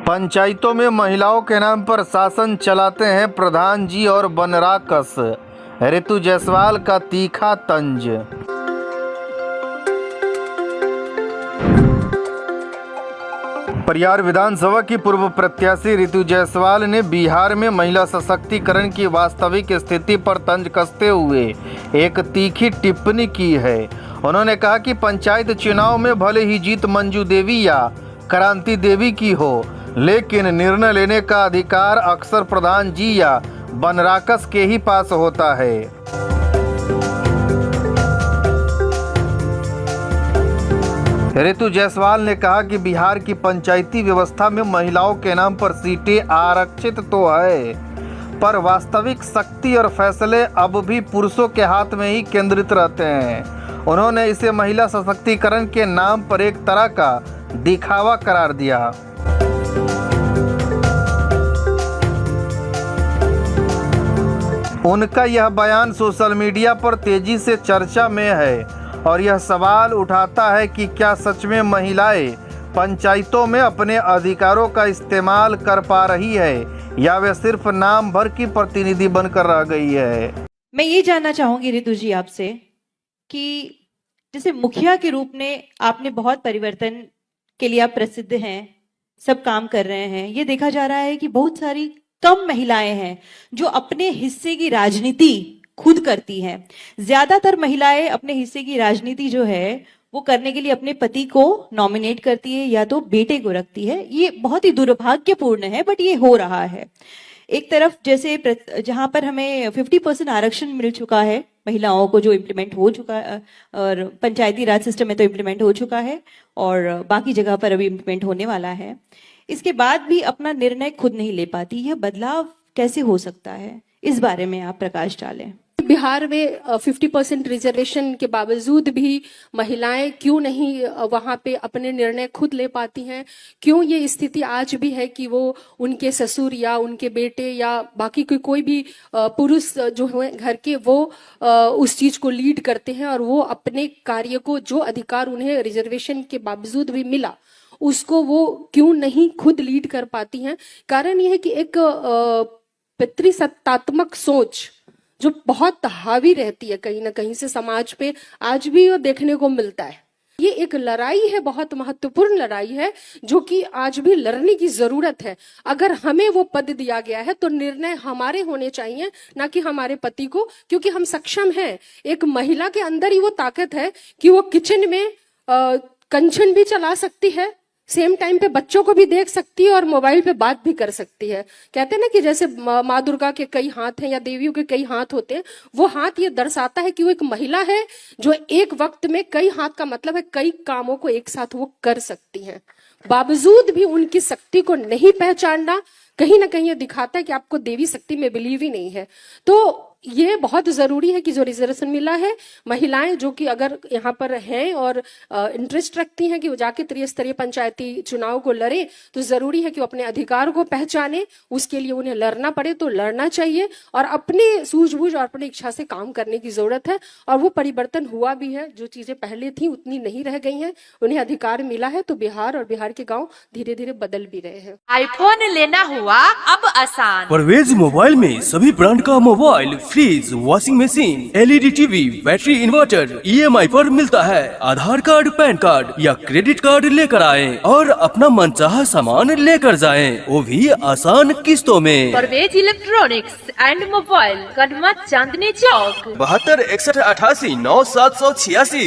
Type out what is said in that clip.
पंचायतों में महिलाओं के नाम पर शासन चलाते हैं प्रधान जी और बनराकस। ऋतु जायसवाल का तीखा तंज। परियार विधानसभा की पूर्व प्रत्याशी ऋतु जायसवाल ने बिहार में महिला सशक्तिकरण की वास्तविक स्थिति पर तंज कसते हुए एक तीखी टिप्पणी की है। उन्होंने कहा कि पंचायत चुनाव में भले ही जीत मंजू देवी या क्रांति देवी की हो, लेकिन निर्णय लेने का अधिकार अक्सर प्रधान जी या बनराकस के ही पास होता है। ऋतु जायसवाल ने कहा कि बिहार की पंचायती व्यवस्था में महिलाओं के नाम पर सीटें आरक्षित तो है, पर वास्तविक शक्ति और फैसले अब भी पुरुषों के हाथ में ही केंद्रित रहते हैं। उन्होंने इसे महिला सशक्तिकरण के नाम पर एक तरह का दिखावा करार दिया। उनका यह बयान सोशल मीडिया पर तेजी से चर्चा में है और यह सवाल उठाता है कि क्या सच में महिलाएं पंचायतों में अपने अधिकारों का इस्तेमाल कर पा रही है या वे सिर्फ नाम भर की प्रतिनिधि बनकर रह गई है। मैं ये जानना चाहूंगी ऋतु जी आपसे कि जैसे मुखिया के रूप में आपने बहुत परिवर्तन के लिए आप प्रसिद्ध हैं, सब काम कर रहे हैं। ये देखा जा रहा है कि बहुत सारी कम महिलाएं हैं जो अपने हिस्से की राजनीति खुद करती हैं। ज्यादातर महिलाएं अपने हिस्से की राजनीति जो है वो करने के लिए अपने पति को नॉमिनेट करती है या तो बेटे को रखती है। ये बहुत ही दुर्भाग्यपूर्ण है, बट ये हो रहा है। एक तरफ जैसे जहां पर हमें 50% आरक्षण मिल चुका है महिलाओं को, जो इम्प्लीमेंट हो चुका है, और पंचायती राज सिस्टम में तो इम्प्लीमेंट हो चुका है और बाकी जगह पर अभी इम्प्लीमेंट होने वाला है। इसके बाद भी अपना निर्णय खुद नहीं ले पाती। यह बदलाव कैसे हो सकता है, इस बारे में आप प्रकाश डालें। बिहार में 50% रिजर्वेशन के बावजूद भी महिलाएं क्यों नहीं वहां पे अपने निर्णय खुद ले पाती हैं? क्यों ये स्थिति आज भी है कि वो उनके ससुर या उनके बेटे या बाकी कोई भी पुरुष जो है घर के, वो उस चीज को लीड करते हैं और वो अपने कार्य को, जो अधिकार उन्हें रिजर्वेशन के बावजूद भी मिला, उसको वो क्यों नहीं खुद लीड कर पाती हैं? कारण यह है कि एक पितृसत्तात्मक सोच जो बहुत हावी रहती है कहीं ना कहीं से समाज पे, आज भी वो देखने को मिलता है। ये एक लड़ाई है, बहुत महत्वपूर्ण लड़ाई है, जो कि आज भी लड़ने की जरूरत है। अगर हमें वो पद दिया गया है तो निर्णय हमारे होने चाहिए, ना कि हमारे पति को, क्योंकि हम सक्षम हैं। एक महिला के अंदर ही वो ताकत है कि वो किचन में कंचन भी चला सकती है, सेम टाइम पे बच्चों को भी देख सकती है और मोबाइल पे बात भी कर सकती है। कहते हैं ना कि जैसे माँ दुर्गा के कई हाथ हैं या देवियों के कई हाथ होते हैं, वो हाथ ये दर्शाता है कि वो एक महिला है जो एक वक्त में कई हाथ का मतलब है कई कामों को एक साथ वो कर सकती हैं। बावजूद भी उनकी शक्ति को नहीं पहचानना कहीं ना कहीं ये दिखाता है कि आपको देवी शक्ति में बिलीव ही नहीं है। तो ये बहुत जरूरी है कि जो रिजर्वेशन मिला है, महिलाएं जो कि अगर यहाँ पर हैं और इंटरेस्ट रखती हैं कि वो जाके त्रिस्तरीय पंचायती चुनाव को लड़े, तो जरूरी है कि वो अपने अधिकार को पहचाने। उसके लिए उन्हें लड़ना पड़े तो लड़ना चाहिए और अपने सूझबूझ और अपनी इच्छा से काम करने की जरूरत है। और वो परिवर्तन हुआ भी है, जो चीजें पहले थी उतनी नहीं रह गई हैं। उन्हें अधिकार मिला है तो बिहार और बिहार के गाँव धीरे धीरे बदल भी रहे हैं। आईफोन लेना हुआ अब आसान। परवेज मोबाइल में सभी ब्रांड का mobile, fridge, washing machine, LED TV, battery, inverter EMI पर मिलता है। आधार कार्ड, पैन कार्ड या क्रेडिट कार्ड लेकर आएं और अपना मनचाहा सामान लेकर जाएं, वो भी आसान किस्तों में। Parvez electronics and mobile, Kadma, Chandni Chowk. 72 61 88 9 786।